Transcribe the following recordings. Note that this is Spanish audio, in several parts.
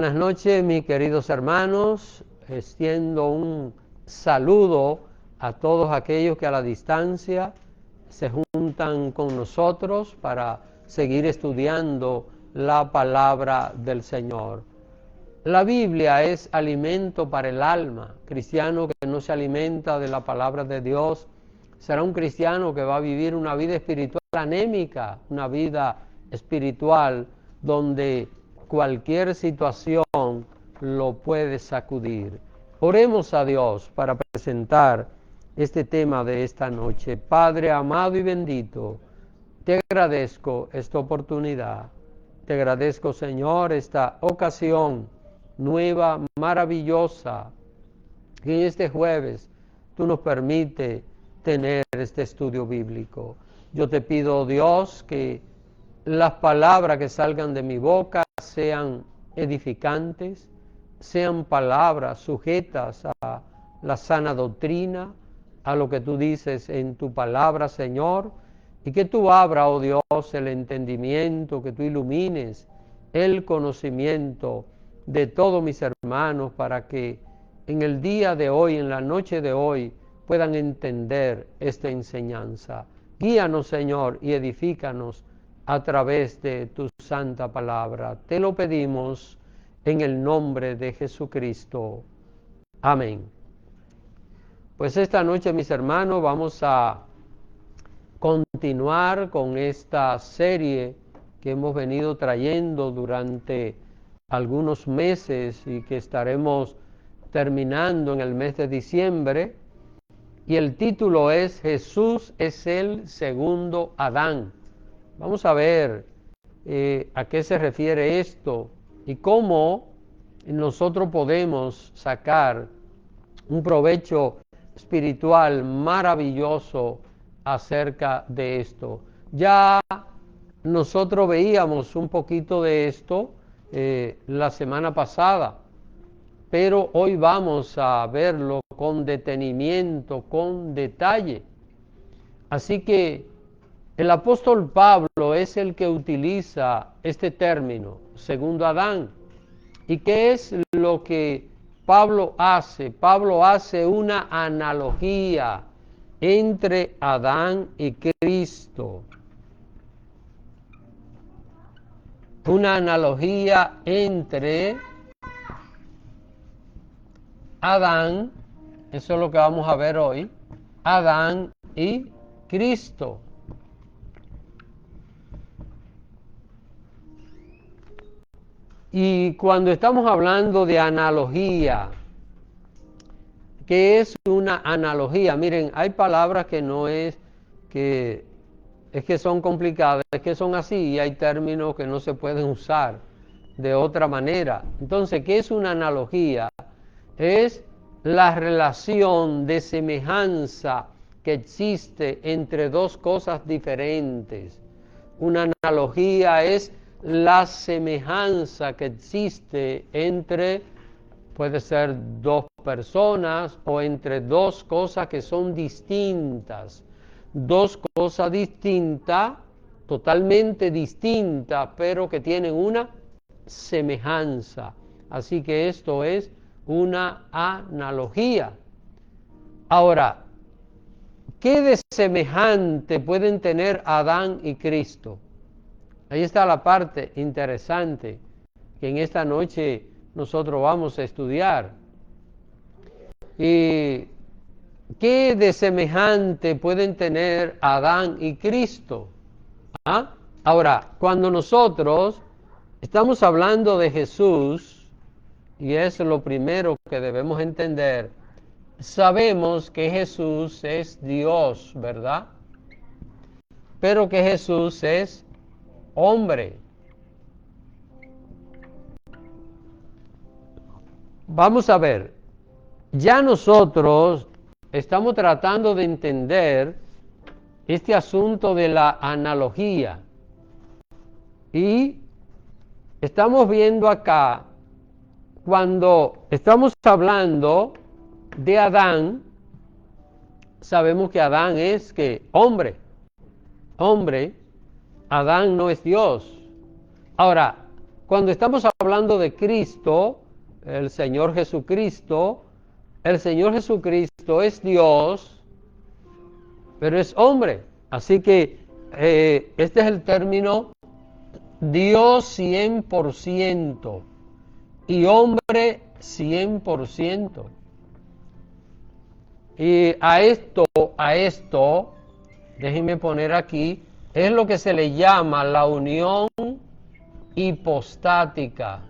Buenas noches, mis queridos hermanos. Extiendo un saludo a todos aquellos que a la distancia se juntan con nosotros para seguir estudiando la palabra del Señor. La Biblia es alimento para el alma. Cristiano que no se alimenta de la palabra de Dios será un cristiano que va a vivir una vida espiritual anémica, una vida espiritual donde cualquier situación lo puede sacudir. Oremos a Dios para presentar este tema de esta noche. Padre amado y bendito, te agradezco esta oportunidad. Te agradezco, Señor, esta ocasión nueva, maravillosa, que en este jueves tú nos permites tener este estudio bíblico. Yo te pido, Dios, que las palabras que salgan de mi boca sean edificantes, sean palabras sujetas a la sana doctrina, a lo que tú dices en tu palabra, Señor, y que tú abras, oh Dios, el entendimiento, que tú ilumines el conocimiento de todos mis hermanos para que en el día de hoy, en la noche de hoy, puedan entender esta enseñanza. Guíanos, Señor, y edifícanos a través de tu santa palabra. Te lo pedimos en el nombre de Jesucristo. Amén. Pues esta noche, mis hermanos, vamos a continuar con esta serie que hemos venido trayendo durante algunos meses y que estaremos terminando en el mes de diciembre. Y el título es Jesús es el segundo Adán. Vamos a ver a qué se refiere esto y cómo nosotros podemos sacar un provecho espiritual maravilloso acerca de esto. Ya nosotros veíamos un poquito de esto la semana pasada, pero hoy vamos a verlo con detenimiento, con detalle. Así que el apóstol Pablo es el que utiliza este término, segundo Adán. ¿Y qué es lo que Pablo hace? Pablo hace una analogía entre Adán y Cristo. Una analogía entre Adán, eso es lo que vamos a ver hoy, Adán y Cristo. Y cuando estamos hablando de analogía, ¿qué es una analogía? Miren, hay palabras que no es que son complicadas, es que son así, y hay términos que no se pueden usar de otra manera. Entonces, ¿qué es una analogía? Es la relación de semejanza que existe entre dos cosas diferentes. Una analogía es la semejanza que existe entre, puede ser dos personas o entre dos cosas que son distintas. Dos cosas distintas, totalmente distintas, pero que tienen una semejanza. Así que esto es una analogía. Ahora, ¿qué de semejante pueden tener Adán y Cristo? Ahí está la parte interesante que en esta noche nosotros vamos a estudiar. ¿Y qué de semejante pueden tener Adán y Cristo? ¿Ah? Ahora, cuando nosotros estamos hablando de Jesús, y es lo primero que debemos entender, sabemos que Jesús es Dios, ¿verdad? Pero que Jesús es hombre. Vamos a ver, ya nosotros estamos tratando de entender este asunto de la analogía y estamos viendo acá, cuando estamos hablando de Adán, sabemos que Adán es que hombre, Adán no es Dios. Ahora, cuando estamos hablando de Cristo, el Señor Jesucristo es Dios, pero es hombre. Así que este es el término Dios 100% y hombre 100%. Y a esto, déjenme poner aquí, es lo que se le llama la unión hipostática.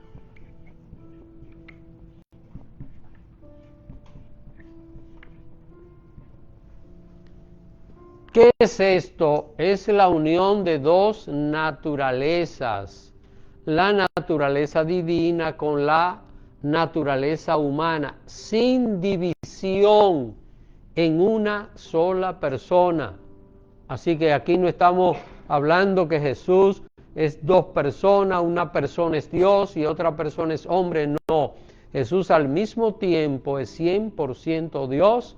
¿Qué es esto? Es la unión de dos naturalezas, la naturaleza divina con la naturaleza humana, sin división, en una sola persona. Así que aquí no estamos hablando que Jesús es dos personas, una persona es Dios y otra persona es hombre, no. Jesús al mismo tiempo es 100% Dios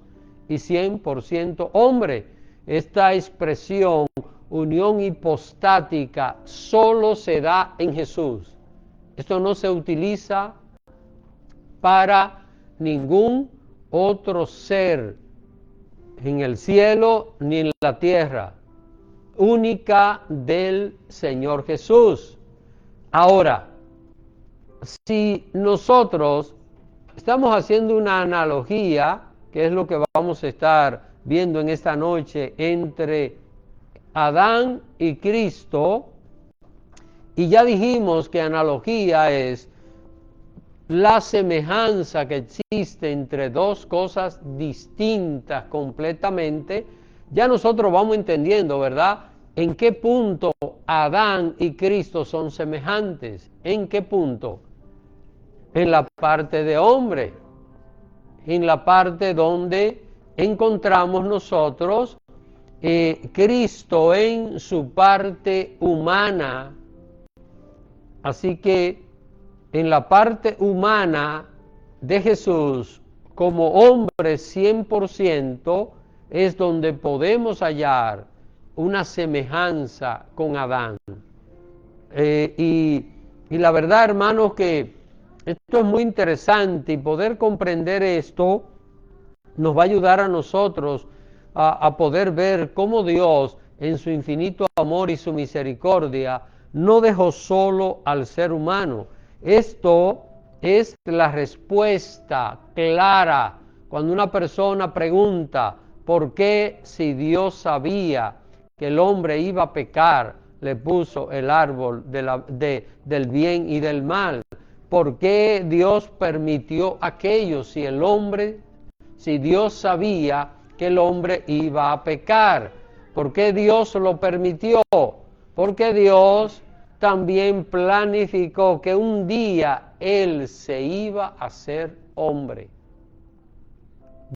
y 100% hombre. Esta expresión, unión hipostática, solo se da en Jesús. Esto no se utiliza para ningún otro ser en el cielo ni en la tierra, única del Señor Jesús. Ahora, si nosotros estamos haciendo una analogía, que es lo que vamos a estar viendo en esta noche, entre Adán y Cristo, y ya dijimos que analogía es la semejanza que existe entre dos cosas distintas completamente, ya nosotros vamos entendiendo, ¿verdad?, en qué punto Adán y Cristo son semejantes. ¿En qué punto? En la parte de hombre, en la parte donde encontramos nosotros Cristo en su parte humana. Así que en la parte humana de Jesús, como hombre 100%, es donde podemos hallar una semejanza con Adán. Y la verdad, hermanos, que esto es muy interesante, y poder comprender esto nos va a ayudar a nosotros a poder ver cómo Dios, en su infinito amor y su misericordia, no dejó solo al ser humano. Esto es la respuesta clara cuando una persona pregunta por qué, si Dios sabía que el hombre iba a pecar, le puso el árbol del bien y del mal. ¿Por qué Dios permitió aquello si Dios sabía que el hombre iba a pecar? ¿Por qué Dios lo permitió? Porque Dios también planificó que un día Él se iba a hacer hombre.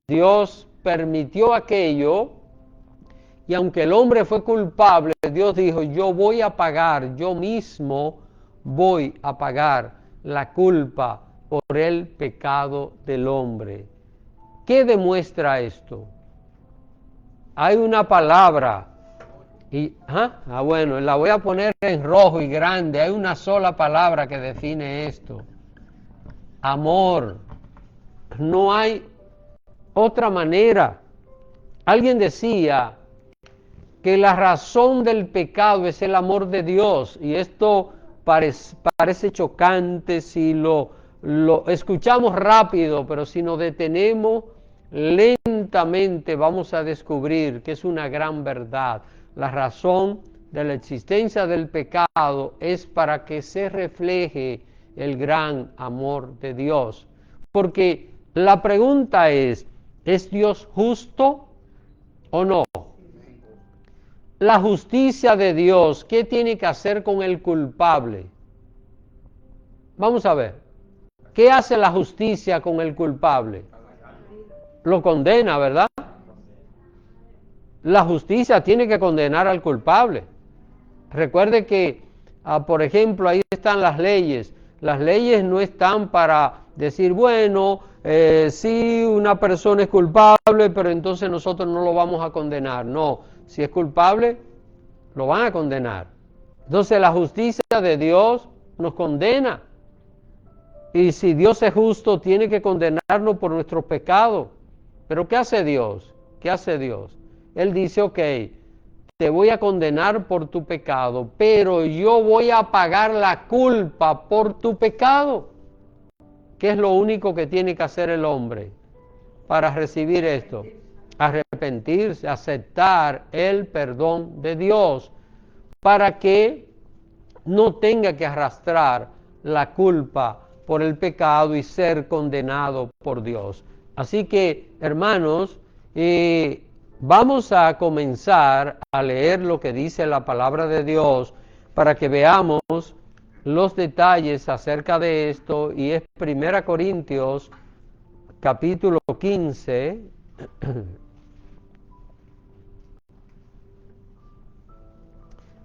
Dios permitió aquello, y aunque el hombre fue culpable, Dios dijo: yo voy a pagar, yo mismo voy a pagar la culpa por el pecado del hombre. ¿Qué demuestra esto? Hay una palabra, bueno, la voy a poner en rojo y grande. Hay una sola palabra que define esto: amor. No hay otra manera. Alguien decía que la razón del pecado es el amor de Dios, y esto parece chocante si lo escuchamos rápido, pero si nos detenemos lentamente vamos a descubrir que es una gran verdad. La razón de la existencia del pecado es para que se refleje el gran amor de Dios. Porque la pregunta ¿es Dios justo o no? La justicia de Dios, ¿qué tiene que hacer con el culpable? Vamos a ver. ¿Qué hace la justicia con el culpable? Lo condena, ¿verdad? La justicia tiene que condenar al culpable. Recuerde que, por ejemplo, ahí están las leyes. Las leyes no están para decir, bueno, sí, una persona es culpable, pero entonces nosotros no lo vamos a condenar. No, si es culpable, lo van a condenar. Entonces la justicia de Dios nos condena. Y si Dios es justo, tiene que condenarnos por nuestros pecados. Pero ¿qué hace Dios? ¿Qué hace Dios? Él dice, ok, te voy a condenar por tu pecado, pero yo voy a pagar la culpa por tu pecado. ¿Qué es lo único que tiene que hacer el hombre para recibir esto? Arrepentirse, aceptar el perdón de Dios, para que no tenga que arrastrar la culpa por el pecado y ser condenado por Dios. Así que, hermanos, vamos a comenzar a leer lo que dice la palabra de Dios para que veamos los detalles acerca de esto, y es 1 Corintios capítulo 15.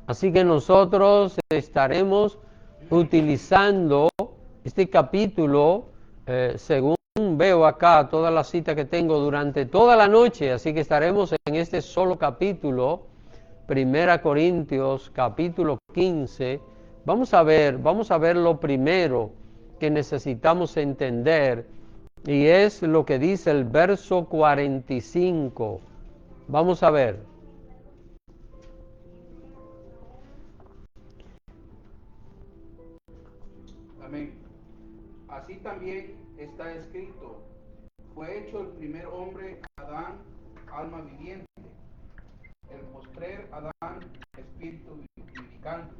Así que nosotros estaremos utilizando este capítulo, según veo acá, toda la cita que tengo durante toda la noche, así que estaremos en este solo capítulo, 1 Corintios capítulo 15. Vamos a ver lo primero que necesitamos entender, y es lo que dice el verso 45. Vamos a ver. Amén. Así también está escrito: fue hecho el primer hombre, Adán, alma viviente; el postrer Adán, espíritu vivificante.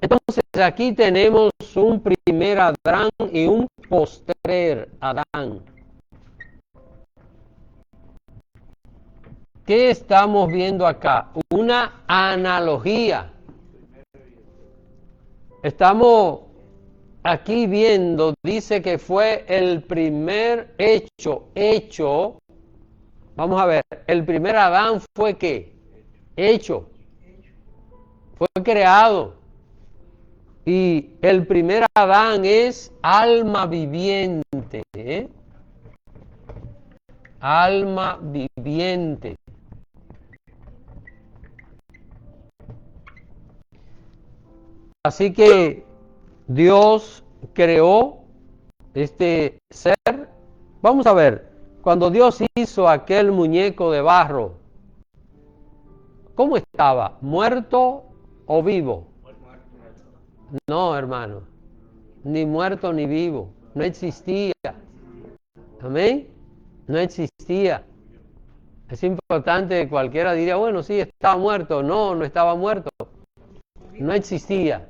Entonces aquí tenemos un primer Adán y un postrer Adán. ¿Qué estamos viendo acá? Una analogía. Estamos aquí viendo, dice que fue el primer hecho. Vamos a ver, el primer Adán fue ¿qué? Hecho. Fue creado. Y el primer Adán es alma viviente. Alma viviente. Así que Dios creó este ser. Vamos a ver, cuando Dios hizo aquel muñeco de barro, ¿cómo estaba? ¿Muerto o vivo? No, hermano, ni muerto ni vivo, no existía. Amén, no existía. Es importante que cualquiera diría, bueno, sí, estaba muerto. No, no estaba muerto, no existía,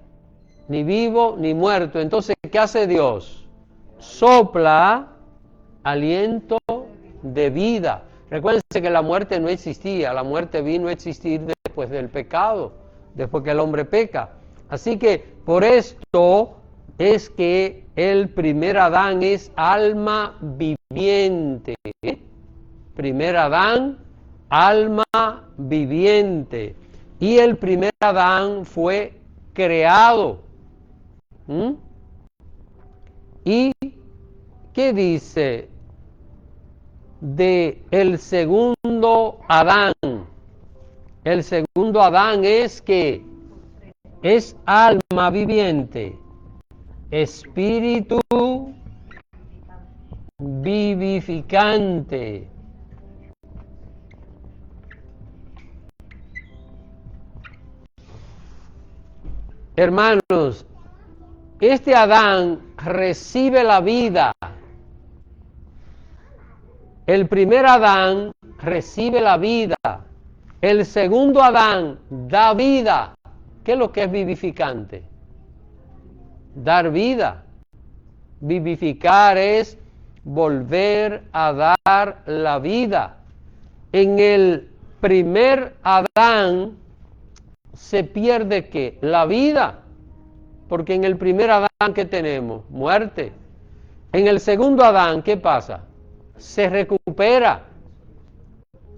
ni vivo ni muerto. Entonces, ¿qué hace Dios? Sopla aliento de vida. Recuérdense que la muerte no existía, la muerte vino a existir después del pecado, después que el hombre peca. Así que por esto es que el primer Adán es alma viviente. Primer Adán, alma viviente. Y el primer Adán fue creado. ¿Y qué dice de el segundo Adán? El segundo Adán es que es alma viviente, espíritu vivificante. Hermanos, este Adán recibe la vida. El primer Adán recibe la vida. El segundo Adán da vida. ¿Qué es lo que es vivificante? Dar vida. Vivificar es volver a dar la vida. En el primer Adán se pierde ¿qué? La vida. Porque en el primer Adán, ¿qué tenemos? Muerte. En el segundo Adán, ¿qué pasa? Se recupera.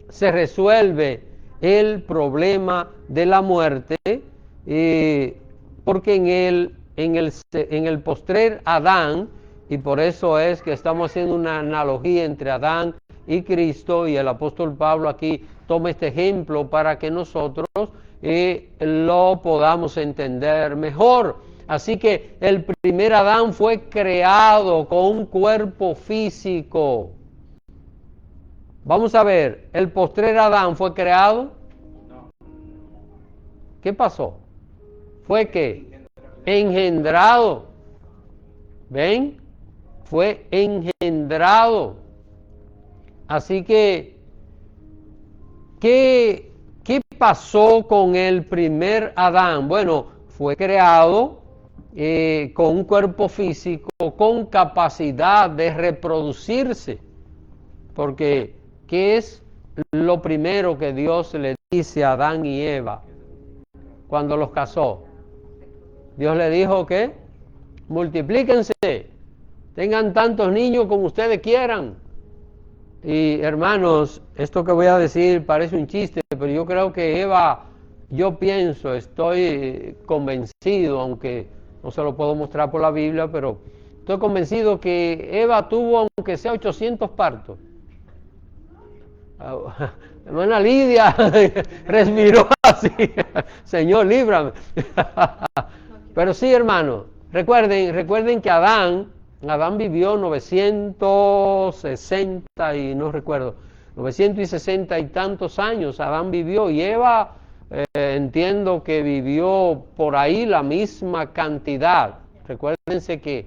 Se resuelve el problema de la muerte, porque en el postrer Adán, y por eso es que estamos haciendo una analogía entre Adán y Cristo, y el apóstol Pablo aquí toma este ejemplo para que nosotros lo podamos entender mejor. Así que el primer Adán fue creado con un cuerpo físico. Vamos a ver, ¿el postrer Adán fue creado? No. ¿Qué pasó? ¿Fue qué? Engendrado. ¿Ven? Fue engendrado. Así que, ¿qué pasó con el primer Adán? Bueno, fue creado con un cuerpo físico, con capacidad de reproducirse. Porque, ¿qué es lo primero que Dios le dice a Adán y Eva cuando los casó? Dios le dijo que multiplíquense, tengan tantos niños como ustedes quieran. Y hermanos, esto que voy a decir parece un chiste, pero yo creo que Eva, estoy convencido, aunque no se lo puedo mostrar por la Biblia, pero estoy convencido que Eva tuvo, aunque sea 800 partos. Hermana Lidia respiró así, Señor, líbrame. Pero sí, hermano, recuerden que Adán vivió 960 y no recuerdo, 960 y tantos años Adán vivió, y Eva entiendo que vivió por ahí la misma cantidad. Recuérdense que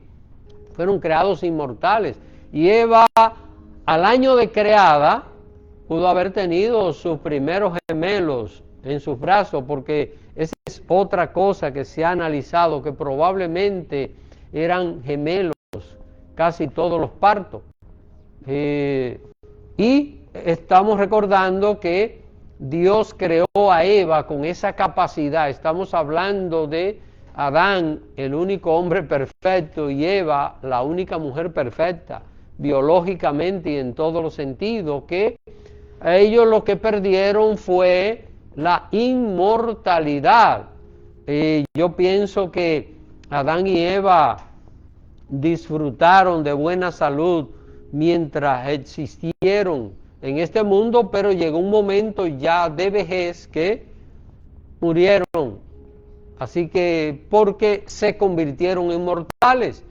fueron creados inmortales, y Eva al año de creada pudo haber tenido sus primeros gemelos en sus brazos, porque esa es otra cosa que se ha analizado, que probablemente eran gemelos casi todos los partos. Y estamos recordando que Dios creó a Eva con esa capacidad. Estamos hablando de Adán, el único hombre perfecto, y Eva, la única mujer perfecta, biológicamente y en todos los sentidos, que ellos lo que perdieron fue la inmortalidad. Yo pienso que Adán y Eva disfrutaron de buena salud mientras existieron en este mundo, pero llegó un momento ya de vejez que murieron. Así que, porque se convirtieron en mortales.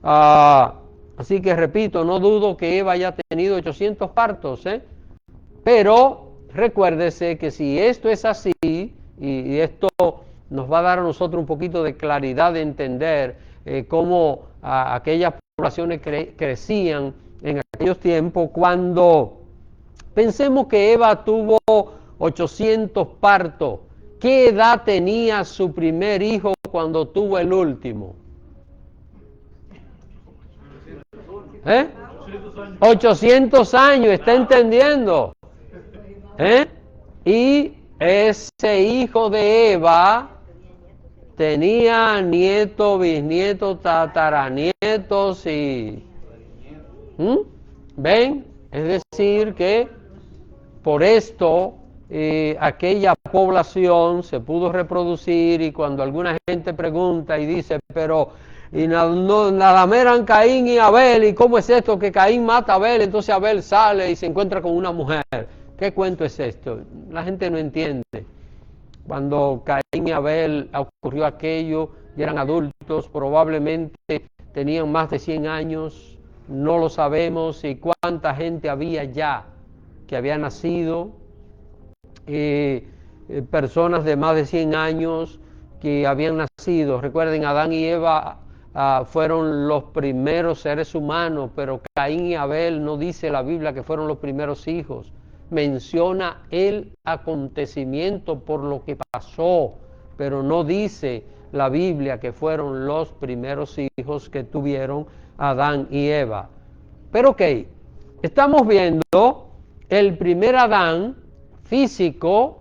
Así que repito, no dudo que Eva haya tenido 800 partos, pero recuérdese que si esto es así, y esto nos va a dar a nosotros un poquito de claridad de entender cómo aquellas poblaciones crecían en aquellos tiempos, cuando pensemos que Eva tuvo 800 partos, ¿qué edad tenía su primer hijo cuando tuvo el último? 800 años, ¿está entendiendo? Y ese hijo de Eva tenía nietos, bisnietos, tataranietos y... ¿Ven? Es decir que por esto aquella población se pudo reproducir, y cuando alguna gente pregunta y dice, pero y nada más eran Caín y Abel, y cómo es esto que Caín mata a Abel, entonces Abel sale y se encuentra con una mujer, ¿qué cuento es esto? La gente no entiende. Cuando Caín y Abel ocurrió aquello, y eran adultos, probablemente tenían más de 100 años, no lo sabemos, y cuánta gente había ya que había nacido, personas de más de 100 años que habían nacido. Recuerden, Adán y Eva fueron los primeros seres humanos, pero Caín y Abel no dice la Biblia que fueron los primeros hijos. Menciona el acontecimiento por lo que pasó, pero no dice la Biblia que fueron los primeros hijos que tuvieron Adán y Eva. Pero ok, estamos viendo el primer Adán físico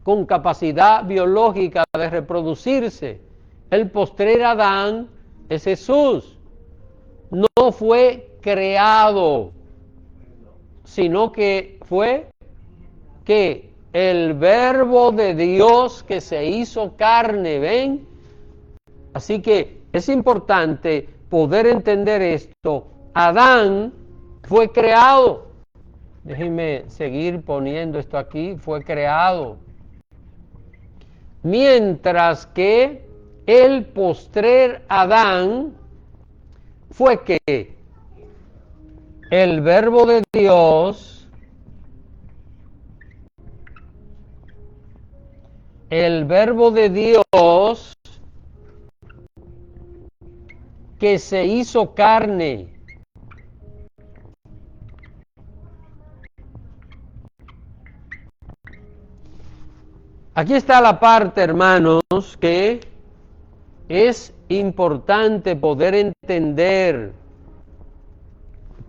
con capacidad biológica de reproducirse. El postrer Adán es Jesús. No fue creado, sino que fue que el verbo de Dios que se hizo carne, ¿ven? Así que es importante poder entender esto. Adán fue creado. Déjenme seguir poniendo esto aquí. Fue creado. mientras que el postrer Adán fue que el verbo de Dios, que se hizo carne. Aquí está la parte, hermanos, que es importante poder entender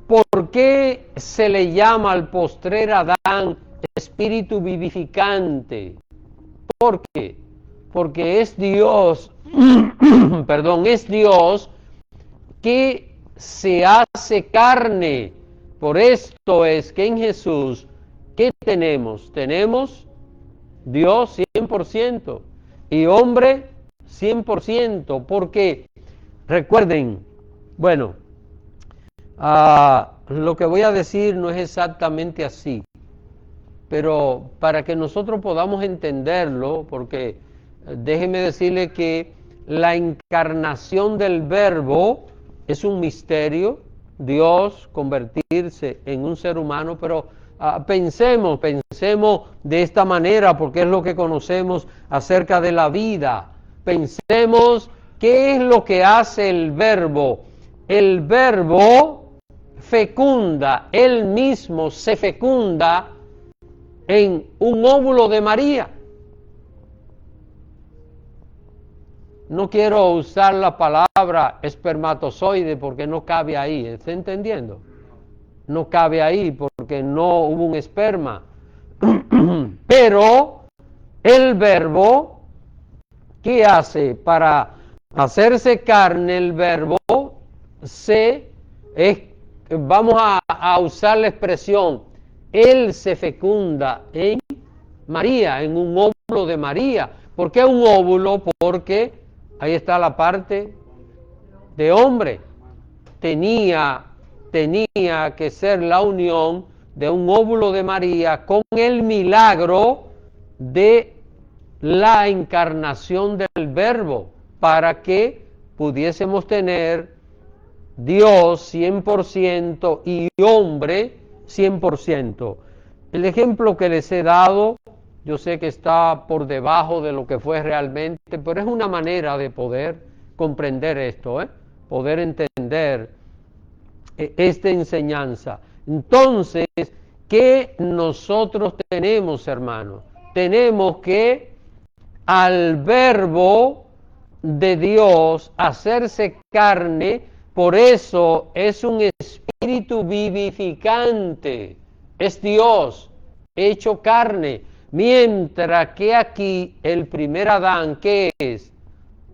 por qué se le llama al postrer Adán espíritu vivificante. ¿Por qué? Porque es Dios, perdón, es Dios que se hace carne. Por esto es que en Jesús, ¿qué tenemos? Tenemos Dios 100% y hombre 100%, porque recuerden, bueno, lo que voy a decir no es exactamente así, pero para que nosotros podamos entenderlo, porque déjeme decirle que la encarnación del Verbo es un misterio, Dios convertirse en un ser humano, pero pensemos de esta manera, porque es lo que conocemos acerca de la vida. Pensemos qué es lo que hace el Verbo. El Verbo fecunda, él mismo se fecunda en un óvulo de María. No quiero usar la palabra espermatozoide porque no cabe ahí, ¿está entendiendo? No cabe ahí porque no hubo un esperma. Pero el Verbo, ¿qué hace? Para hacerse carne, el Verbo vamos a usar la expresión, él se fecunda en María, en un óvulo de María. ¿Por qué un óvulo? Porque ahí está la parte de hombre. Tenía que ser la unión de un óvulo de María con el milagro de la encarnación del Verbo, para que pudiésemos tener Dios 100% y hombre 100%. El ejemplo que les he dado, yo sé que está por debajo de lo que fue realmente, pero es una manera de poder comprender esto, poder entender esta enseñanza. Entonces, ¿qué nosotros tenemos, hermanos? Tenemos que al Verbo de Dios hacerse carne, por eso es un espíritu vivificante, es Dios hecho carne, mientras que aquí el primer Adán, ¿qué es?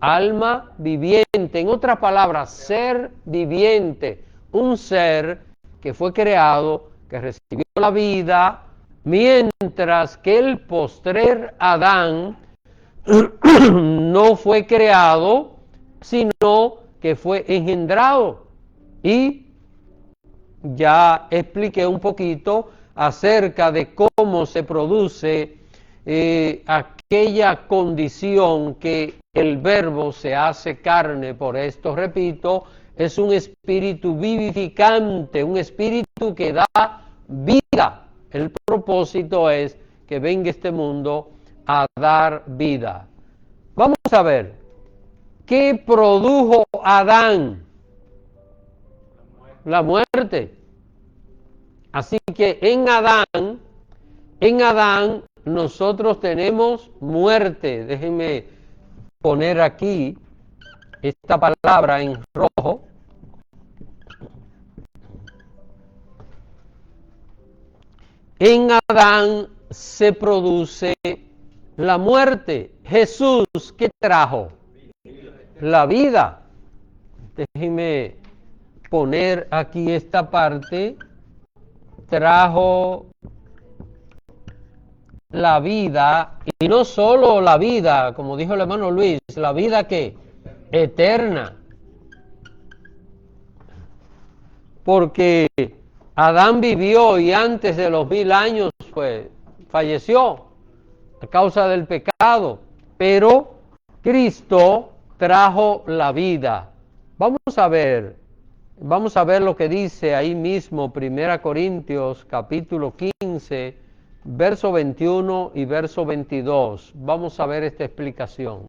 Alma viviente, en otras palabras, ser viviente, un ser que fue creado, que recibió la vida, mientras que el postrer Adán no fue creado, sino que fue engendrado. Y ya expliqué un poquito acerca de cómo se produce aquella condición que el Verbo se hace carne. Por esto, repito, es un espíritu vivificante, un espíritu que da vida. El propósito es que venga este mundo a dar vida. Vamos a ver, ¿qué produjo Adán? La muerte. Así que en Adán nosotros tenemos muerte. Déjenme poner aquí esta palabra en rojo. En Adán se produce la muerte. Jesús, ¿qué trajo? La vida. Déjenme poner aquí esta parte. Trajo la vida, y no solo la vida, como dijo el hermano Luis, la vida que eterna. Porque Adán vivió y antes de los 1000 años pues falleció a causa del pecado, pero Cristo trajo la vida. Vamos a ver lo que dice ahí mismo 1 Corintios capítulo 15, verso 21 y verso 22. Vamos a ver esta explicación.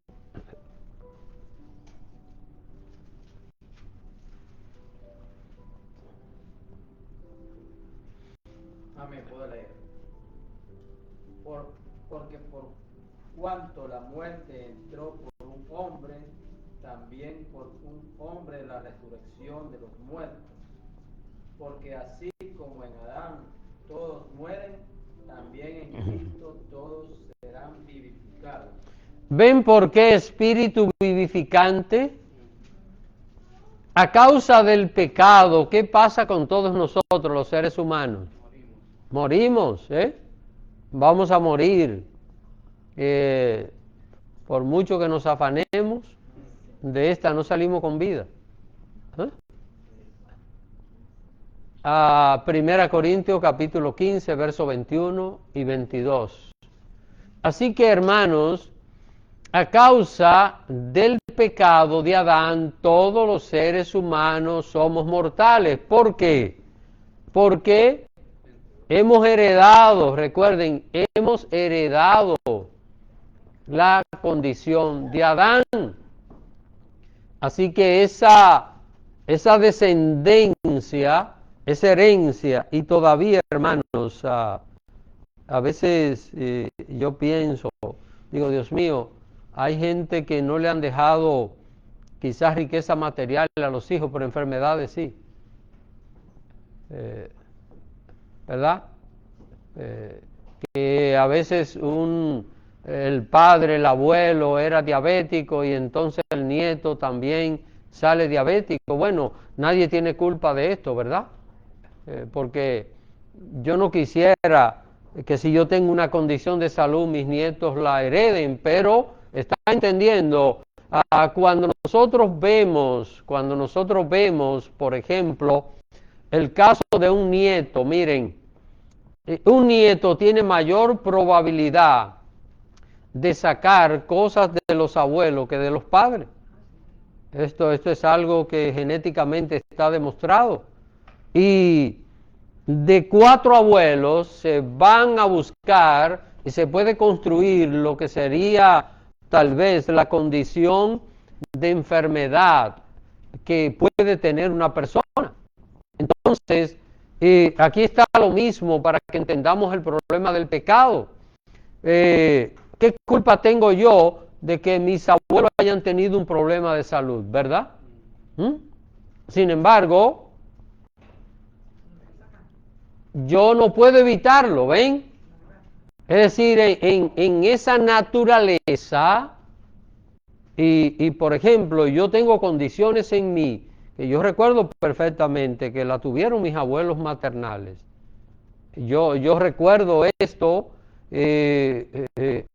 Amén, puedo leer. Porque por cuanto la muerte entró por un hombre, también por un hombre la resurrección de los muertos. Porque así como en Adán todos mueren, también en Cristo todos serán vivificados. ¿Ven por qué espíritu vivificante? A causa del pecado, ¿qué pasa con todos nosotros los seres humanos? Morimos, ¿eh? Vamos a morir. Por mucho que nos afanemos, de esta no salimos con vida. A 1 Corintios capítulo 15, verso 21 y 22. Así que, hermanos, a causa del pecado de Adán, todos los seres humanos somos mortales. ¿Por qué? Porque hemos heredado, recuerden, hemos heredado la condición de Adán. Así que esa descendencia, esa herencia, y todavía, hermanos, a veces yo pienso, digo, Dios mío, hay gente que no le han dejado quizás riqueza material a los hijos, pero enfermedades sí. ¿Verdad? Que a veces el padre, el abuelo era diabético y entonces el nieto también sale diabético. Bueno, nadie tiene culpa de esto, ¿verdad? Porque yo no quisiera que si yo tengo una condición de salud mis nietos la hereden, pero está entendiendo, cuando nosotros vemos, por ejemplo, el caso de un nieto, miren, un nieto tiene mayor probabilidad de sacar cosas de los abuelos que de los padres. Esto es algo que genéticamente está demostrado. Y de 4 abuelos se van a buscar y se puede construir lo que sería tal vez la condición de enfermedad que puede tener una persona. Entonces, aquí está lo mismo para que entendamos el problema del pecado. ¿Qué culpa tengo yo de que mis abuelos hayan tenido un problema de salud, verdad? Sin embargo, yo no puedo evitarlo, ¿ven? Es decir, en esa naturaleza, y por ejemplo, yo tengo condiciones en mí, que yo recuerdo perfectamente que la tuvieron mis abuelos maternales. Yo recuerdo esto, este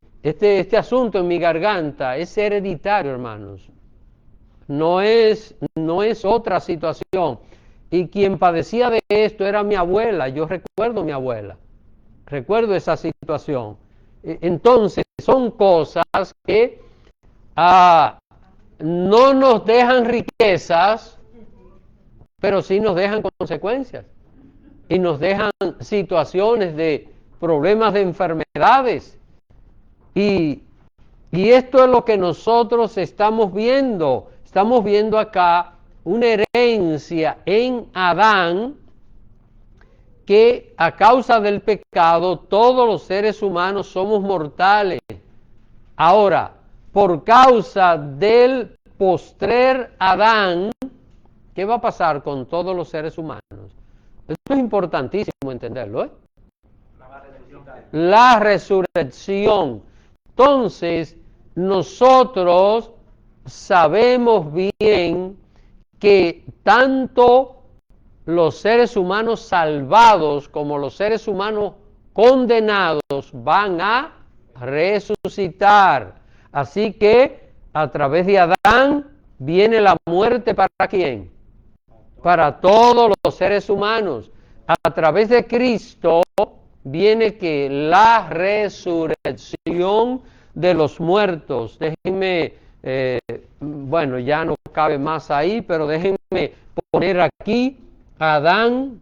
asunto en mi garganta es hereditario, hermanos. No es otra situación. Y quien padecía de esto era mi abuela. Yo recuerdo a mi abuela. Recuerdo esa situación. Entonces, son cosas que no nos dejan riquezas, pero sí nos dejan consecuencias. Y nos dejan situaciones de problemas de enfermedades. Y esto es lo que nosotros estamos viendo. Estamos viendo acá una herencia en Adán que a causa del pecado todos los seres humanos somos mortales. Ahora, por causa del postrer Adán, ¿qué va a pasar con todos los seres humanos? Esto es importantísimo entenderlo, ¿eh? La resurrección. Entonces, nosotros sabemos bien que tanto los seres humanos salvados como los seres humanos condenados van a resucitar. Así que a través de Adán viene la muerte ¿para quién? Para todos los seres humanos. A través de Cristo viene que la resurrección de los muertos. Déjenme, bueno, ya no cabe más ahí, pero déjenme poner aquí Adán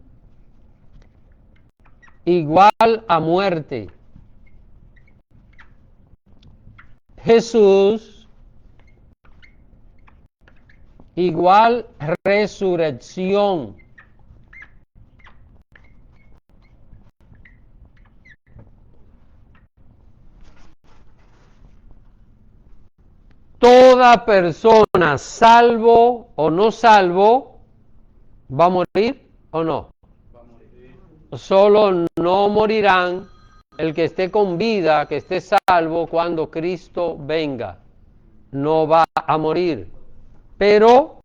igual a muerte. Jesús igual resurrección. Toda persona, salvo o no salvo, ¿va a morir o no? Va a morir. Solo no morirán el que esté con vida, que esté salvo cuando Cristo venga. No va a morir. Pero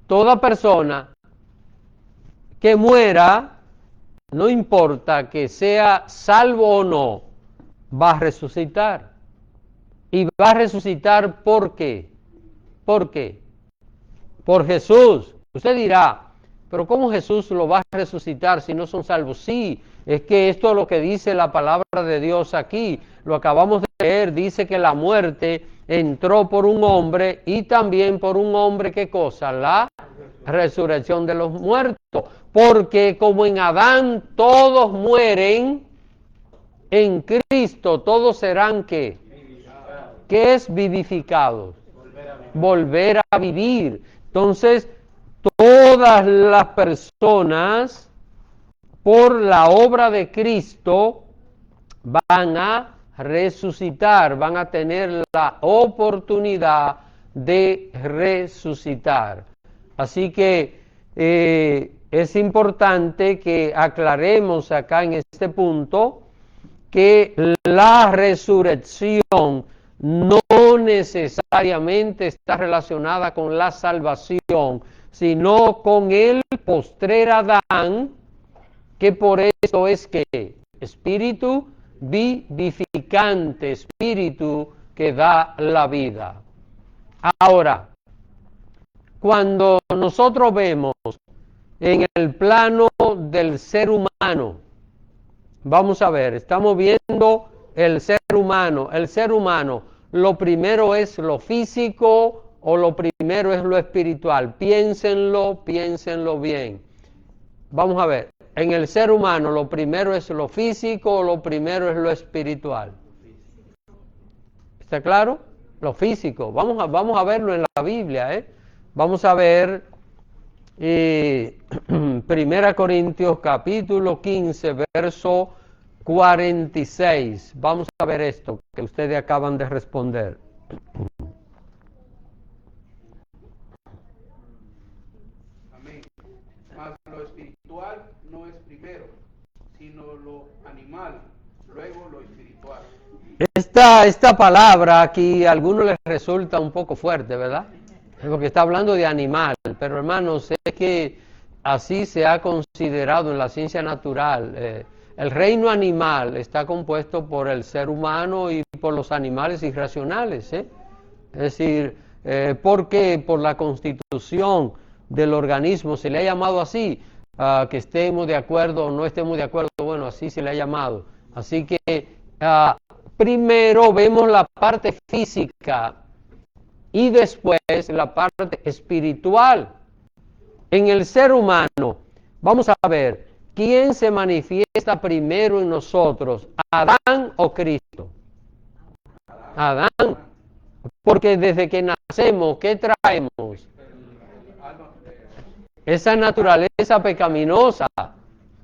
toda persona que muera, no importa que sea salvo o no, va a resucitar. Y va a resucitar ¿por qué? ¿Por qué? Por Jesús. Usted dirá, pero ¿cómo Jesús lo va a resucitar si no son salvos? Sí, es que esto es lo que dice la palabra de Dios aquí. Lo acabamos de leer, dice que la muerte entró por un hombre y también por un hombre, ¿qué cosa? La resurrección de los muertos. Porque como en Adán todos mueren, en Cristo todos serán ¿qué? ¿Qué es vivificados? Volver a vivir. Entonces, todas las personas, por la obra de Cristo, van a resucitar, van a tener la oportunidad de resucitar. Así que es importante que aclaremos acá en este punto que la resurrección no necesariamente está relacionada con la salvación, sino con el postrer Adán, que por eso es que espíritu vivificante, espíritu que da la vida. Ahora, cuando nosotros vemos en el plano del ser humano, vamos a ver, estamos viendo el ser humano. El ser humano, lo primero es lo físico o lo primero es lo espiritual. Piénsenlo bien. Vamos a ver, en el ser humano, lo primero es lo físico o lo primero es lo espiritual. ¿Está claro? Lo físico. Vamos a verlo en la Biblia, Vamos a ver 1 Corintios capítulo 15, verso 46. Vamos a ver esto que ustedes acaban de responder. Amén. Mas lo espiritual no es primero, sino lo animal, luego lo espiritual. Esta palabra aquí a algunos les resulta un poco fuerte, ¿verdad? Porque está hablando de animal, pero hermanos, es que así se ha considerado en la ciencia natural. El reino animal está compuesto por el ser humano y por los animales irracionales. Es decir, porque por la constitución del organismo se le ha llamado así, que estemos de acuerdo o no estemos de acuerdo, bueno, así se le ha llamado. Así que primero vemos la parte física y después la parte espiritual. En el ser humano, vamos a ver, ¿quién se manifiesta primero en nosotros? ¿Adán o Cristo? Adán. Porque desde que nacemos, ¿qué traemos? Esa naturaleza pecaminosa,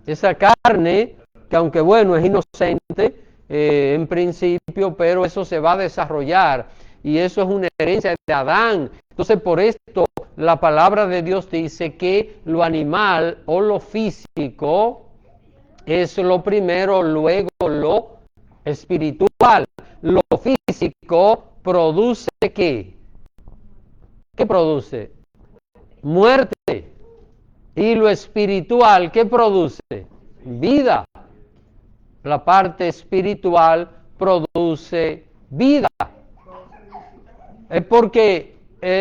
esa carne, que aunque bueno, es inocente en principio, pero eso se va a desarrollar. Y eso es una herencia de Adán. Entonces, por esto, la palabra de Dios dice que lo animal o lo físico es lo primero, luego lo espiritual. Lo físico produce ¿qué? ¿Qué produce? Muerte. Y lo espiritual, ¿qué produce? Vida. La parte espiritual produce vida. Es porque,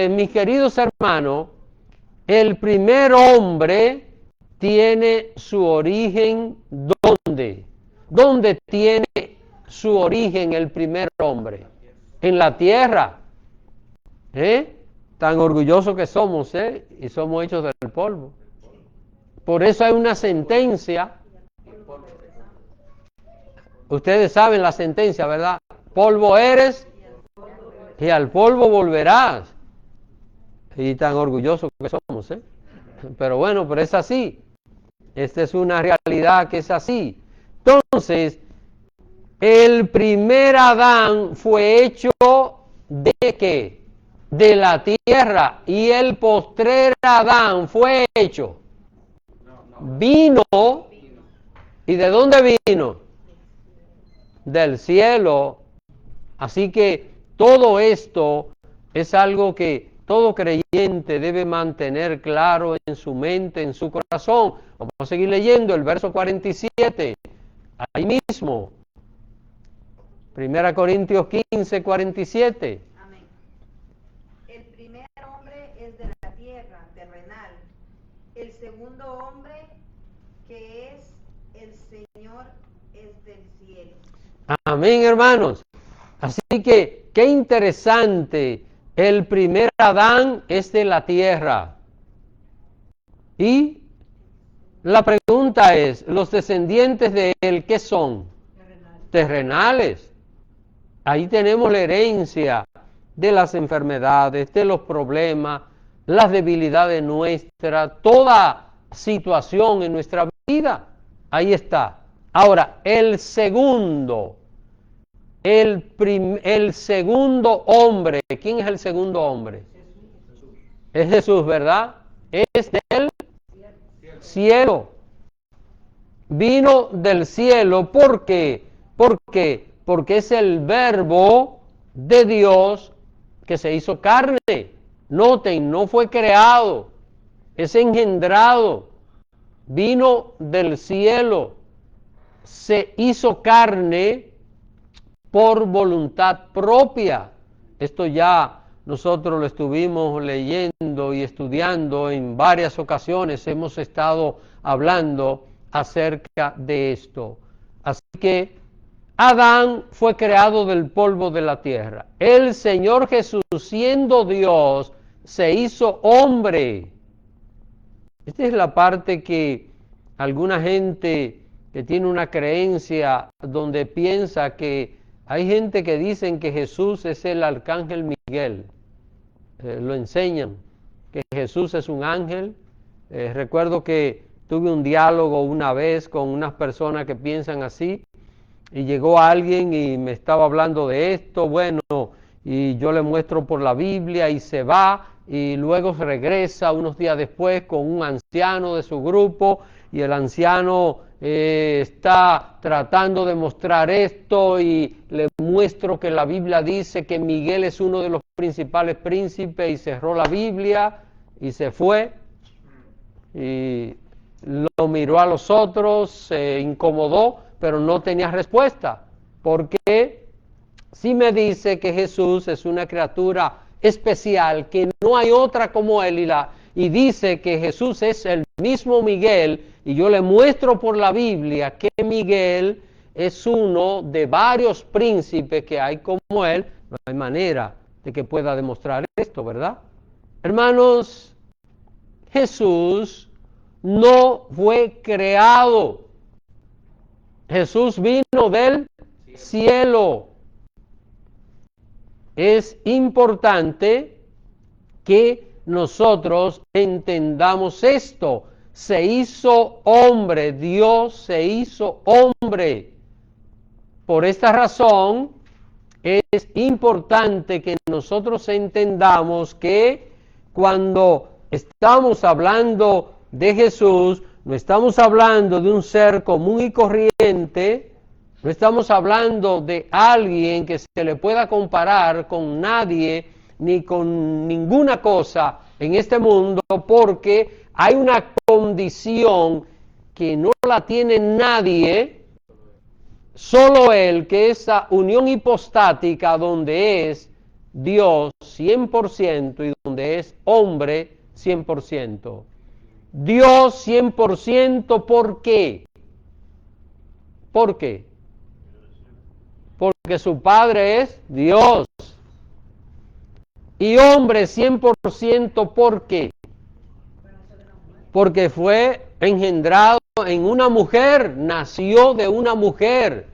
mis queridos hermanos, el primer hombre tiene su origen ¿dónde? ¿Dónde tiene su origen el primer hombre? En la tierra. Tan orgullosos que somos, y somos hechos del polvo. Por eso hay una sentencia. Ustedes saben la sentencia, ¿verdad? Polvo eres y al polvo volverás. Y tan orgullosos que somos, Pero bueno, pero es así. Esta es una realidad que es así. Entonces, el primer Adán fue hecho ¿de qué? De la tierra. Y el postrer Adán fue hecho. Vino. ¿Y de dónde vino? Del cielo. Así que todo esto es algo que todo creyente debe mantener claro en su mente, en su corazón. Vamos a seguir leyendo el verso 47, ahí mismo. 1 Corintios 15, 47. Amén. El primer hombre es de la tierra, terrenal. El segundo hombre, que es el Señor, es del cielo. Amén, hermanos. Así que, qué interesante. El primer Adán es de la tierra. Y la pregunta es, ¿los descendientes de él qué son? Terrenales. Ahí tenemos la herencia de las enfermedades, de los problemas, las debilidades nuestras, toda situación en nuestra vida. Ahí está. Ahora, el segundo hombre, ¿quién es el segundo hombre? Jesús. Es Jesús, ¿verdad? Es del cielo. Vino del cielo, ¿por qué? Porque es el verbo de Dios que se hizo carne. Noten, no fue creado, es engendrado. Vino del cielo, se hizo carne por voluntad propia. Esto ya nosotros lo estuvimos leyendo y estudiando en varias ocasiones. Hemos estado hablando acerca de esto. Así que Adán fue creado del polvo de la tierra. El Señor Jesús, siendo Dios, se hizo hombre. Esta es la parte que alguna gente que tiene una creencia donde piensa que hay gente que dicen que Jesús es el arcángel Miguel. Lo enseñan, que Jesús es un ángel. Recuerdo que tuve un diálogo una vez con unas personas que piensan así, y llegó alguien y me estaba hablando de esto, bueno, y yo le muestro por la Biblia y se va, y luego regresa unos días después con un anciano de su grupo, y el anciano está tratando de mostrar esto, y le muestro que la Biblia dice que Miguel es uno de los principales príncipes, y cerró la Biblia y se fue, y lo miró a los otros, se incomodó, pero no tenía respuesta, porque sí me dice que Jesús es una criatura especial, que no hay otra como él, y dice que Jesús es el mismo Miguel, y yo le muestro por la Biblia que Miguel es uno de varios príncipes que hay como él. No hay manera de que pueda demostrar esto, ¿verdad? Hermanos, Jesús no fue creado. Jesús vino del cielo. Es importante que nosotros entendamos esto. Se hizo hombre, Dios se hizo hombre. Por esta razón es importante que nosotros entendamos que cuando estamos hablando de Jesús, no estamos hablando de un ser común y corriente, no estamos hablando de alguien que se le pueda comparar con nadie ni con ninguna cosa en este mundo, porque hay una condición que no la tiene nadie, solo Él, que es esa unión hipostática donde es Dios 100% y donde es hombre 100%. Dios 100%, ¿por qué? ¿Por qué? que su padre es Dios. Y hombre 100%, ¿por qué? Porque fue engendrado en una mujer, nació de una mujer.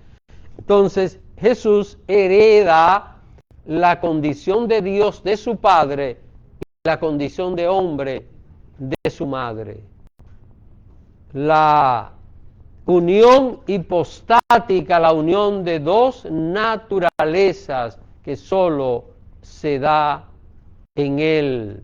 Entonces Jesús hereda la condición de Dios de su padre y la condición de hombre de su madre. La unión hipostática, la unión de dos naturalezas que solo se da en Él.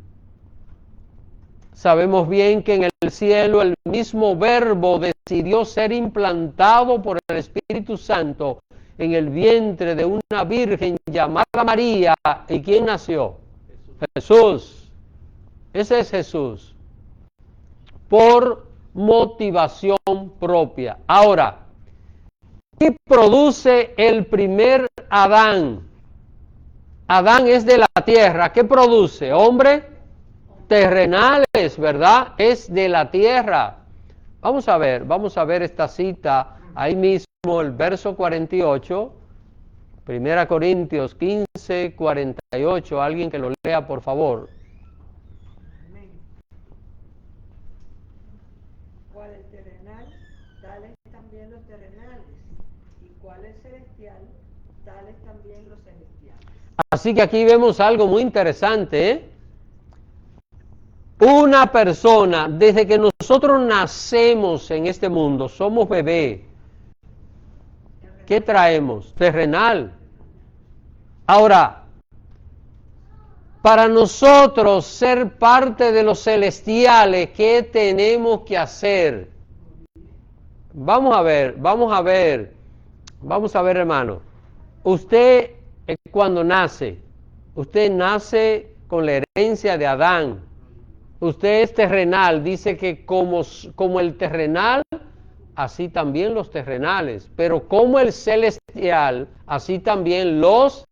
Sabemos bien que en el cielo el mismo Verbo decidió ser implantado por el Espíritu Santo en el vientre de una virgen llamada María. ¿Y quién nació? Jesús. Ese es Jesús. Por motivación propia. Ahora, ¿qué produce el primer Adán? Adán es de la tierra. ¿Qué produce? Hombre terrenales, ¿verdad? Es de la tierra. Vamos a ver esta cita, ahí mismo el verso 48, 1 Corintios 15, 48, alguien que lo lea por favor. Cuál es terrenal, tales también los terrenales, y cuál es celestial, tales también los celestiales. Así que aquí vemos algo muy interesante, ¿eh? Una persona, desde que nosotros nacemos en este mundo, somos bebé. ¿Qué traemos? Terrenal. Ahora, para nosotros ser parte de los celestiales, ¿qué tenemos que hacer? Vamos a ver, hermano. Usted cuando nace, usted nace con la herencia de Adán. Usted es terrenal, dice que como el terrenal, así también los terrenales, pero como el celestial, así también los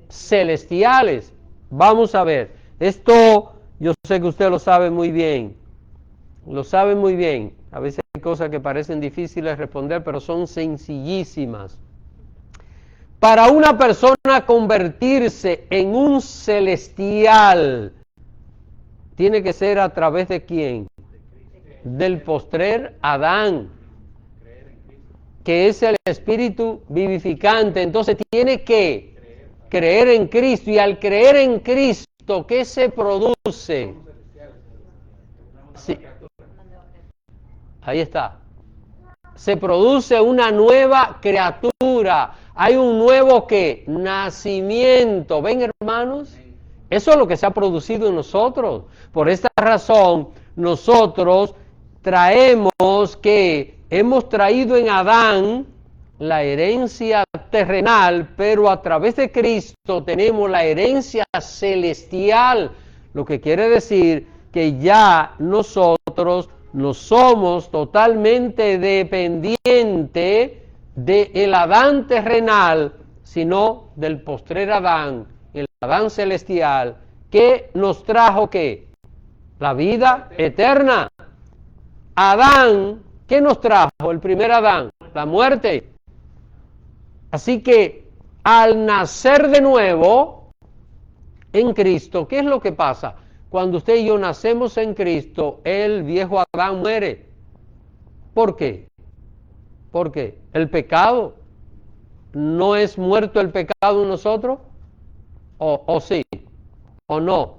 celestiales. Vamos a ver, esto yo sé que usted lo sabe muy bien, a veces hay cosas que parecen difíciles de responder, pero son sencillísimas. Para una persona convertirse en un celestial, tiene que ser a través de quién? Del postrer Adán, que es el espíritu vivificante. Entonces tiene que creer en Cristo, y al creer en Cristo, ¿qué se produce? Sí. Ahí está. Se produce una nueva criatura. Hay un nuevo ¿qué? Nacimiento. ¿Ven, hermanos? Eso es lo que se ha producido en nosotros. Por esta razón, nosotros hemos traído en Adán la herencia terrenal, pero a través de Cristo tenemos la herencia celestial, lo que quiere decir que ya nosotros no somos totalmente dependientes del Adán terrenal, sino del postrer Adán, el Adán celestial, que nos trajo ¿qué? La vida eterna. Adán, ¿qué nos trajo? El primer Adán, la muerte. Así que al nacer de nuevo en Cristo, ¿qué es lo que pasa? Cuando usted y yo nacemos en Cristo, el viejo Adán muere. ¿Por qué? Porque el pecado, ¿no es muerto el pecado en nosotros? ¿O sí? ¿O no?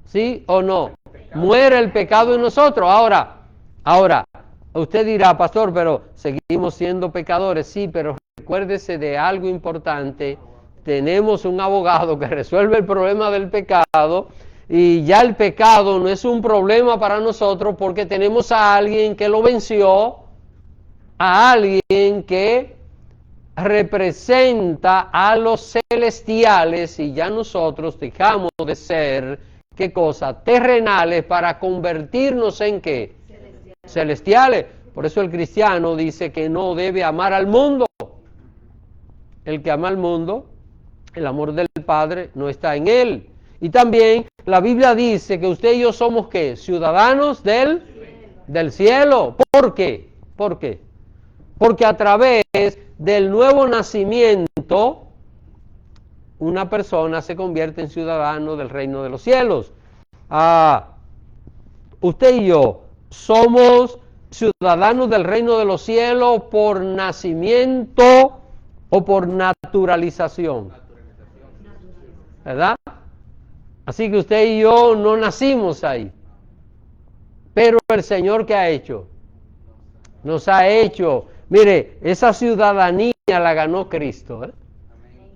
¿Sí o no? Muere el pecado en nosotros. Ahora, usted dirá, pastor, pero seguimos siendo pecadores. Sí, pero recuérdese de algo importante. Tenemos un abogado que resuelve el problema del pecado, y ya el pecado no es un problema para nosotros porque tenemos a alguien que lo venció, a alguien que representa a los celestiales, y ya nosotros dejamos de ser, ¿qué cosa? Terrenales, para convertirnos en ¿qué? Celestiales. Por eso el cristiano dice que no debe amar al mundo. El que ama al mundo, el amor del Padre no está en él. Y también la Biblia dice que usted y yo somos ¿qué? Ciudadanos del cielo. ¿Por qué? ¿Por qué? Porque a través del nuevo nacimiento, una persona se convierte en ciudadano del reino de los cielos. Usted y yo somos ciudadanos del reino de los cielos por nacimiento o por naturalización, ¿verdad? Así que usted y yo no nacimos ahí. Pero el Señor, ¿qué ha hecho? Nos ha hecho, mire, esa ciudadanía la ganó Cristo, ¿eh?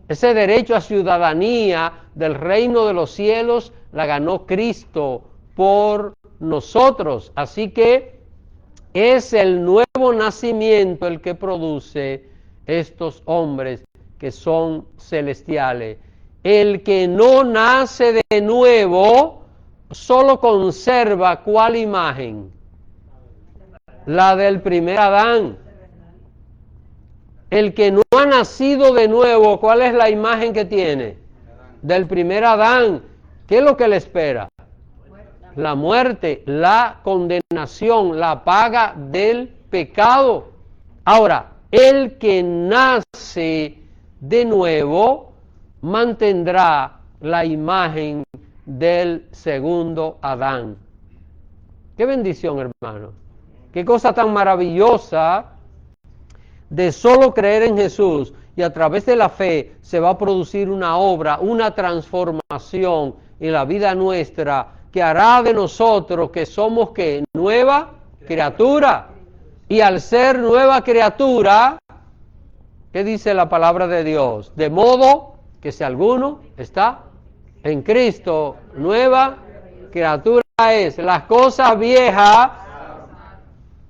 Ese derecho a ciudadanía del reino de los cielos la ganó Cristo por nosotros. Así que es el nuevo nacimiento el que produce estos hombres que son celestiales. El que no nace de nuevo solo conserva ¿cuál imagen? La del primer Adán. El que no ha nacido de nuevo, ¿cuál es la imagen que tiene? Del primer Adán. ¿Qué es lo que le espera? La muerte, la condenación, la paga del pecado. Ahora, el que nace de nuevo mantendrá la imagen del segundo Adán. Qué bendición, hermano. Qué cosa tan maravillosa de solo creer en Jesús y a través de la fe se va a producir una obra, una transformación en la vida nuestra que hará de nosotros que somos ¿qué? Nueva criatura. Y al ser nueva criatura, ¿qué dice la palabra de Dios? De modo que si alguno está en Cristo, nueva criatura es. Las cosas viejas,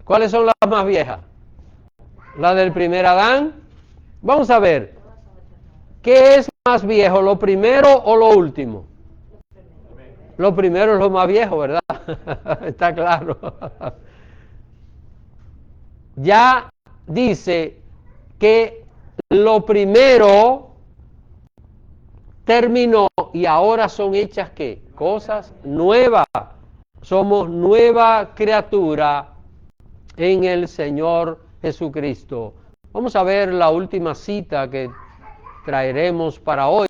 ¿cuáles son las más viejas? La del primer Adán. Vamos a ver, ¿qué es más viejo, lo primero o lo último? Lo primero es lo más viejo, ¿verdad? Está claro. Ya dice que lo primero terminó y ahora son hechas ¿qué? Cosas nuevas. Somos nueva criatura en el Señor Jesucristo. Vamos a ver la última cita que traeremos para hoy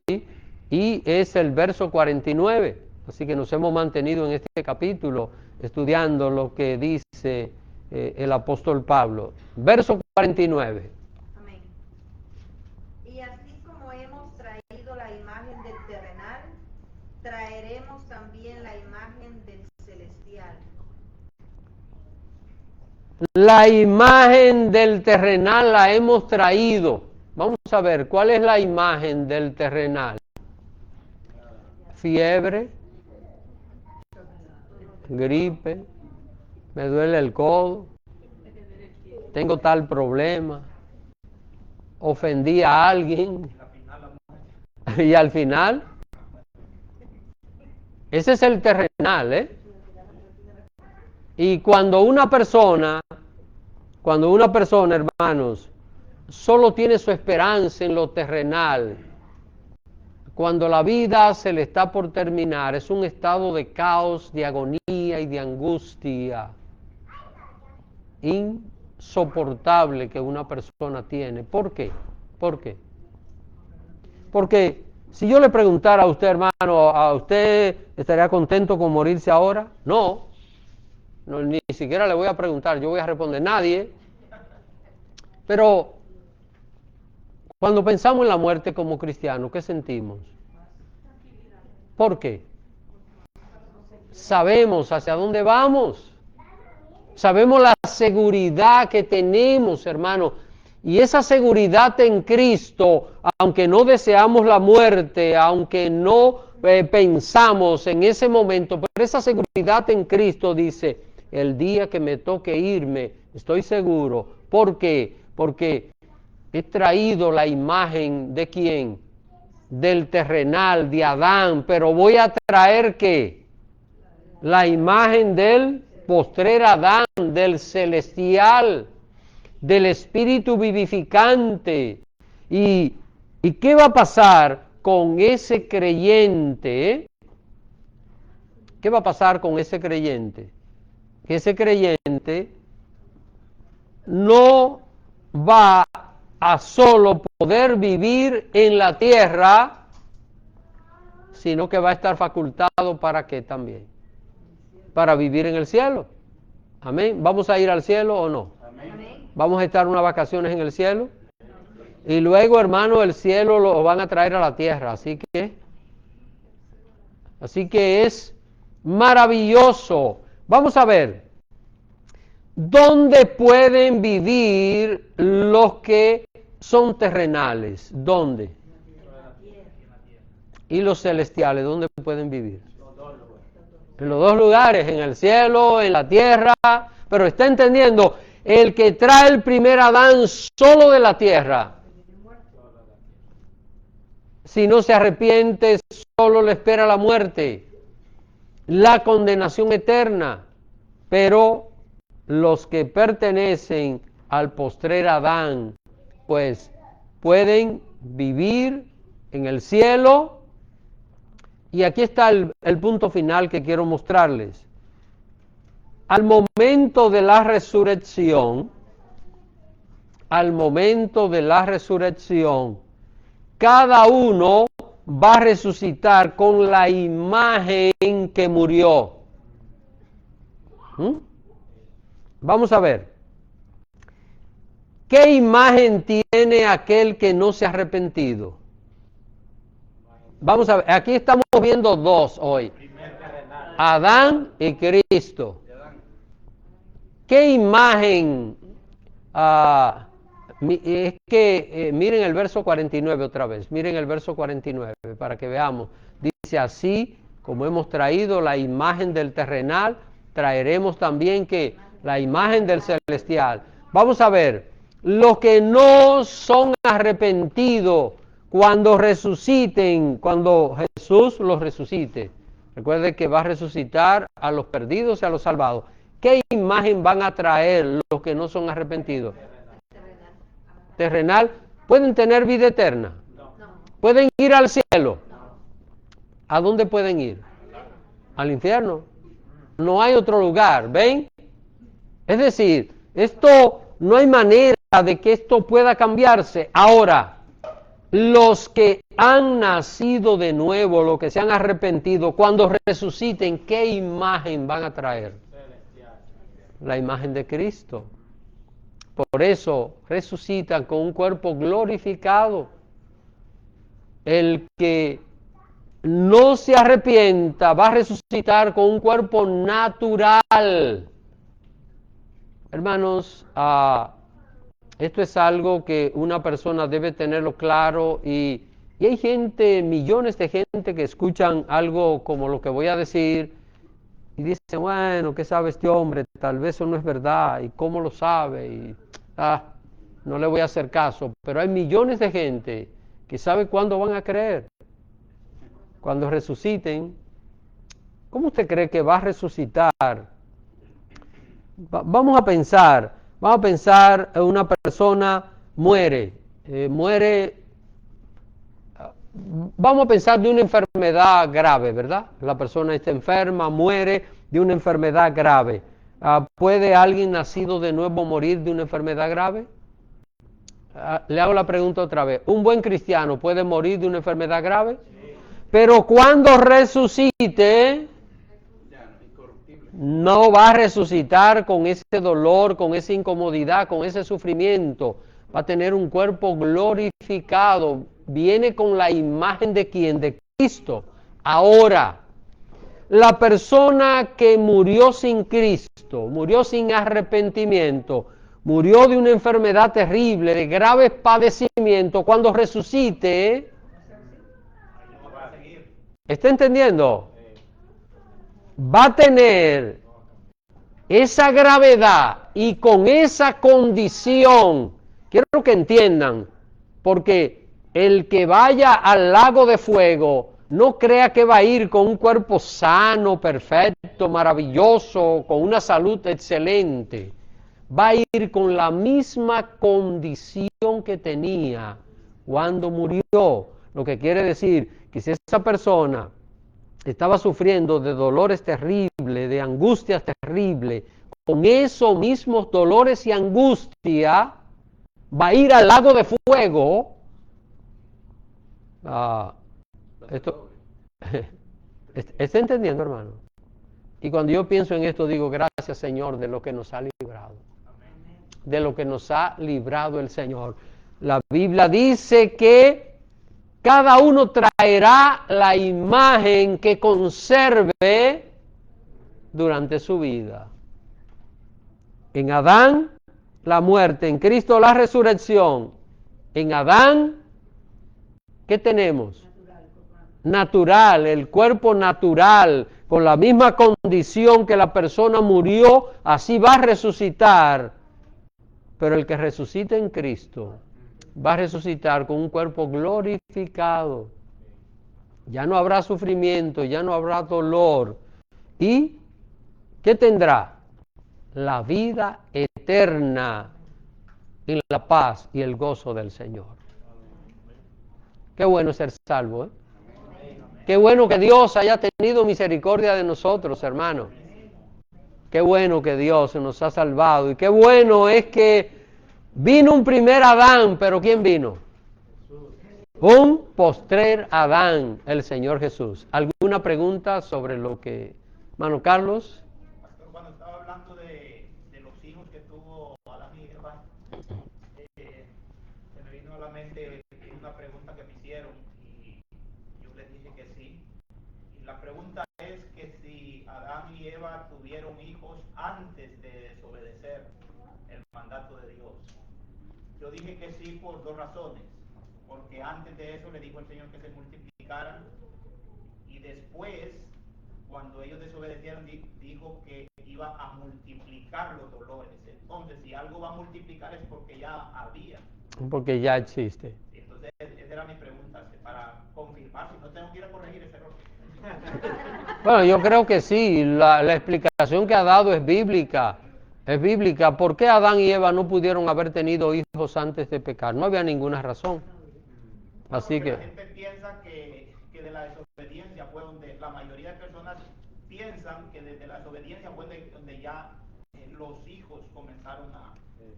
y es el verso 49. Así que nos hemos mantenido en este capítulo estudiando lo que dice el apóstol Pablo. Verso 49. Amén. Y así como hemos traído la imagen del terrenal, traeremos también la imagen del celestial. La imagen del terrenal la hemos traído. Vamos a ver, ¿cuál es la imagen del terrenal? Fiebre, gripe, me duele el codo, tengo tal problema, ofendí a alguien y al final, ese es el terrenal, ¿eh? Y cuando una persona, hermanos, solo tiene su esperanza en lo terrenal, cuando la vida se le está por terminar, es un estado de caos, de agonía y de angustia insoportable que una persona tiene. ¿Por qué? ¿Por qué? Porque si yo le preguntara a usted, hermano, ¿a usted estaría contento con morirse ahora? No, ni siquiera le voy a preguntar, yo voy a responder nadie. Pero cuando pensamos en la muerte como cristianos, ¿qué sentimos? ¿Por qué? Sabemos hacia dónde vamos. Sabemos la seguridad que tenemos, hermano. Y esa seguridad en Cristo, aunque no deseamos la muerte, aunque no pensamos en ese momento, pero esa seguridad en Cristo dice, el día que me toque irme, estoy seguro. ¿Por qué? Porque he traído la imagen de ¿quién? Del terrenal, de Adán, pero voy a traer ¿qué? La imagen del postrer Adán, del celestial, del espíritu vivificante. ¿Y qué va a pasar con ese creyente? ¿Qué va a pasar con ese creyente? Que ese creyente no va a solo poder vivir en la tierra, sino que va a estar facultado para qué también, para vivir en el cielo. Amén. ¿Vamos a ir al cielo o no? Amén. ¿Vamos a estar unas vacaciones en el cielo? Y luego, hermano, el cielo lo van a traer a la tierra, así que es maravilloso. Vamos a ver, ¿dónde pueden vivir los que son terrenales? ¿Dónde? ¿Y los celestiales? ¿Dónde pueden vivir? En los dos lugares, en el cielo, en la tierra. Pero está entendiendo, el que trae el primer Adán solo de la tierra, si no se arrepiente, solo le espera la muerte, la condenación eterna. Pero los que pertenecen al postrer Adán, pues pueden vivir en el cielo. Y aquí está el punto final que quiero mostrarles. Al momento de la resurrección, cada uno va a resucitar con la imagen que murió. Vamos a ver. ¿Qué imagen tiene aquel que no se ha arrepentido? Vamos a ver, aquí estamos viendo dos hoy. Adán y Cristo. ¿Qué imagen? Es que miren el verso 49 otra vez. Miren el verso 49 para que veamos. Dice así, como hemos traído la imagen del terrenal, traeremos también que la imagen del celestial. Vamos a ver, los que no son arrepentidos cuando resuciten, cuando Jesús los resucite. Recuerden que va a resucitar a los perdidos y a los salvados. ¿Qué imagen van a traer los que no son arrepentidos? Terrenal. ¿Pueden tener vida eterna? ¿Pueden ir al cielo? ¿A dónde pueden ir? Al infierno. No hay otro lugar, ¿ven? Es decir, esto no hay manera de que esto pueda cambiarse. Ahora, los que han nacido de nuevo, los que se han arrepentido, cuando resuciten, ¿qué imagen van a traer? La imagen de Cristo. Por eso resucitan con un cuerpo glorificado. El que no se arrepienta va a resucitar con un cuerpo natural. Hermanos, esto es algo que una persona debe tenerlo claro y hay gente, millones de gente que escuchan algo como lo que voy a decir y dicen, bueno, ¿qué sabe este hombre? Tal vez eso no es verdad, ¿y cómo lo sabe? Y no le voy a hacer caso. Pero hay millones de gente que sabe cuándo van a creer. Cuando resuciten, ¿cómo usted cree que va a resucitar? Vamos a pensar, una persona muere, vamos a pensar de una enfermedad grave, ¿verdad? La persona está enferma, muere de una enfermedad grave. ¿Puede alguien nacido de nuevo morir de una enfermedad grave? Le hago la pregunta otra vez. ¿Un buen cristiano puede morir de una enfermedad grave? Sí. Pero cuando resucite, no va a resucitar con ese dolor, con esa incomodidad, con ese sufrimiento. Va a tener un cuerpo glorificado. Viene con la imagen de ¿quién? De Cristo. Ahora, la persona que murió sin Cristo, murió sin arrepentimiento, murió de una enfermedad terrible, de graves padecimientos, cuando resucite, ¿está entendiendo? Va a tener esa gravedad y con esa condición, quiero que entiendan, porque el que vaya al lago de fuego, no crea que va a ir con un cuerpo sano, perfecto, maravilloso, con una salud excelente. Va a ir con la misma condición que tenía cuando murió. Lo que quiere decir que si esa persona estaba sufriendo de dolores terribles, de angustias terribles, con esos mismos dolores y angustia, va a ir al lago de fuego. Esto, ¿está entendiendo, hermano? Y cuando yo pienso en esto, digo, gracias, Señor, de lo que nos ha librado. De lo que nos ha librado el Señor. La Biblia dice que cada uno traerá la imagen que conserve durante su vida. En Adán, la muerte. En Cristo, la resurrección. En Adán, ¿qué tenemos? Natural, el cuerpo natural, con la misma condición que la persona murió, así va a resucitar. Pero el que resucita en Cristo va a resucitar con un cuerpo glorificado. Ya no habrá sufrimiento, ya no habrá dolor. ¿Y qué tendrá? La vida eterna en la paz y el gozo del Señor. Qué bueno ser salvo, ¿eh? Qué bueno que Dios haya tenido misericordia de nosotros, hermanos. Qué bueno que Dios nos ha salvado. Y qué bueno es que vino un primer Adán, pero ¿quién vino? Un postrer Adán, el Señor Jesús. ¿Alguna pregunta sobre lo que... Hermano Carlos? Pastor, cuando estaba hablando de los hijos que tuvo Adán y Eva, se me vino a la mente una pregunta que me hicieron y yo les dije que sí. Y la pregunta es que si Adán y Eva tuvieron hijos antes de desobedecer el mandato de Dios. Yo dije que sí por dos razones. Porque antes de eso le dijo el Señor que se multiplicaran y después, cuando ellos desobedecieron, dijo que iba a multiplicar los dolores. Entonces, si algo va a multiplicar es porque ya había. Porque ya existe. Entonces, esa era mi pregunta, para confirmar, si no tengo que ir a corregir ese error. Bueno, yo creo que sí, la explicación que ha dado es bíblica. Es bíblica. ¿Por qué Adán y Eva no pudieron haber tenido hijos antes de pecar? No había ninguna razón. Así que... La gente piensa que de la desobediencia fue donde la mayoría de personas piensan que desde la desobediencia fue donde ya los hijos comenzaron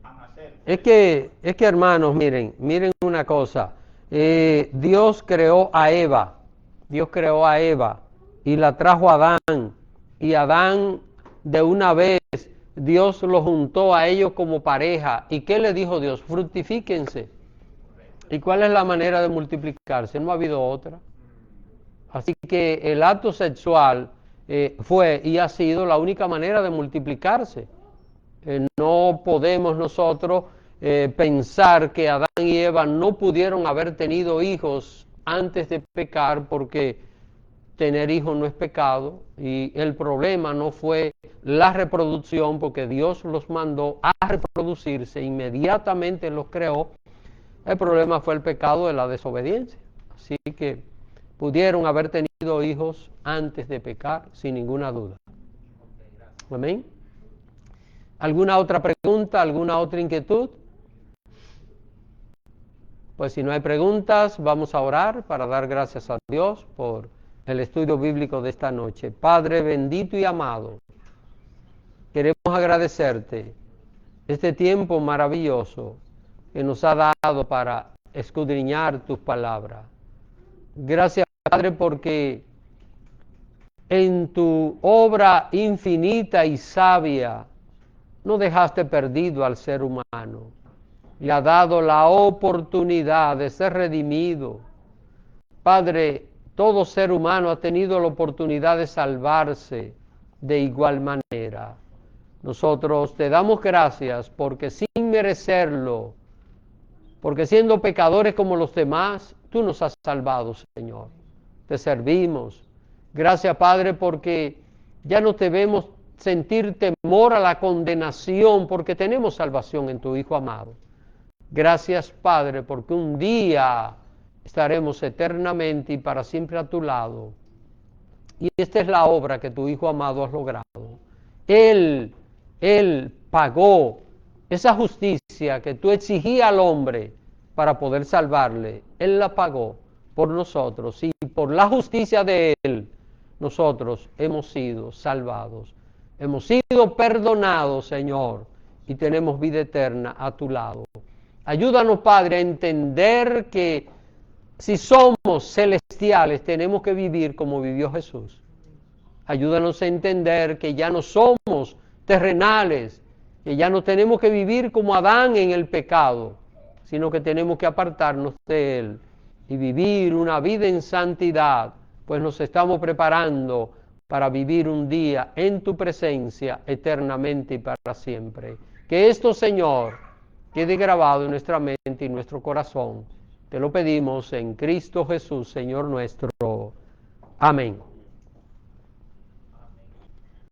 a nacer. Es que hermanos, miren una cosa. Dios creó a Eva y la trajo a Adán. Y Adán de una vez Dios lo juntó a ellos como pareja. ¿Y qué le dijo Dios? Fructifíquense. ¿Y cuál es la manera de multiplicarse? No ha habido otra. Así que el acto sexual fue y ha sido la única manera de multiplicarse. No podemos nosotros pensar que Adán y Eva no pudieron haber tenido hijos antes de pecar, porque tener hijos no es pecado, y el problema no fue la reproducción, porque Dios los mandó a reproducirse, inmediatamente los creó. El problema fue el pecado de la desobediencia. Así que pudieron haber tenido hijos antes de pecar, sin ninguna duda. Amén. ¿Alguna otra pregunta? ¿Alguna otra inquietud? Pues si no hay preguntas, vamos a orar para dar gracias a Dios por el estudio bíblico de esta noche. Padre bendito y amado, queremos agradecerte este tiempo maravilloso que nos ha dado para escudriñar tus palabras. Gracias, Padre, porque en tu obra infinita y sabia no dejaste perdido al ser humano. Le ha dado la oportunidad de ser redimido. Padre, todo ser humano ha tenido la oportunidad de salvarse de igual manera. Nosotros te damos gracias porque sin merecerlo, porque siendo pecadores como los demás, tú nos has salvado, Señor. Te servimos. Gracias, Padre, porque ya no debemos sentir temor a la condenación, porque tenemos salvación en tu Hijo amado. Gracias, Padre, porque un día estaremos eternamente y para siempre a tu lado. Y esta es la obra que tu Hijo amado ha logrado. Él pagó esa justicia que tú exigías al hombre para poder salvarle. Él la pagó por nosotros, y por la justicia de Él nosotros hemos sido salvados. Hemos sido perdonados, Señor, y tenemos vida eterna a tu lado. Ayúdanos, Padre, a entender que si somos celestiales, tenemos que vivir como vivió Jesús. Ayúdanos a entender que ya no somos terrenales, que ya no tenemos que vivir como Adán en el pecado, sino que tenemos que apartarnos de él y vivir una vida en santidad, pues nos estamos preparando para vivir un día en tu presencia eternamente y para siempre. Que esto, Señor, quede grabado en nuestra mente y nuestro corazón. Te lo pedimos en Cristo Jesús, Señor nuestro. Amén.